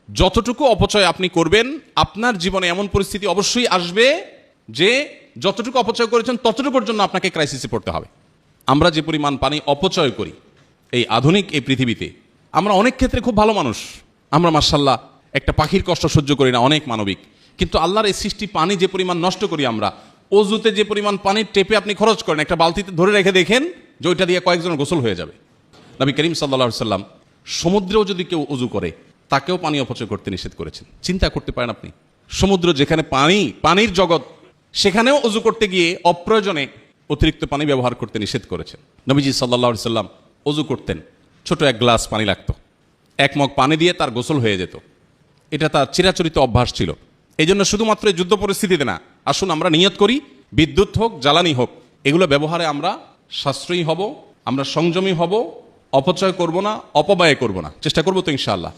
যতটুকু অপচয় আপনি করবেন, আপনার জীবনে এমন পরিস্থিতি অবশ্যই আসবে যে যতটুকু অপচয় করেছেন ততটুকুর জন্য আপনাকে ক্রাইসিসে পড়তে হবে। আমরা যে পরিমাণ পানি অপচয় করি এই আধুনিক এই পৃথিবীতে, আমরা অনেক ক্ষেত্রে খুব ভালো মানুষ, আমরা মাশাআল্লাহ একটা পাখির কষ্ট সহ্য করি না, অনেক মানবিক। কিন্তু আল্লাহর এই সৃষ্টি পানি যে পরিমাণ নষ্ট করি আমরা, অজুতে যে পরিমাণ পানির টেপে আপনি খরচ করেন, একটা বালতিতে ধরে রেখে দেখেন যে ওইটা দিয়ে কয়েকজনের গোসল হয়ে যাবে। নবী করিম সাল্লাল্লাহু আলাইহি সাল্লাম সমুদ্রেও যদি কেউ অজু করে তাকেও পানি অপচয় করতে নিষেধ করেছেন। চিন্তা করতে পারেন আপনি, সমুদ্র যেখানে পানির জগৎ, সেখানেও অজু করতে গিয়ে অপ্রয়োজনে অতিরিক্ত পানি ব্যবহার করতে নিষেধ করেছেন। নবীজি সাল্লাল্লাহু আলাইহি সাল্লাম অজু করতেন, ছোট এক গ্লাস পানি লাগতো, এক মগ পানি দিয়ে তার গোসল হয়ে যেত। এটা তার চিরাচরিত অভ্যাস ছিল। এই জন্য শুধুমাত্র যুদ্ধ পরিস্থিতিতে না, আসুন আমরা নিয়ত করি, বিদ্যুৎ হোক জ্বালানি হোক, এগুলো ব্যবহারে আমরা সাশ্রয়ী হব, আমরা সংযমী হব, অপচয় করব না, অপব্যয় করব না, চেষ্টা করবো তো ইনশাআল্লাহ।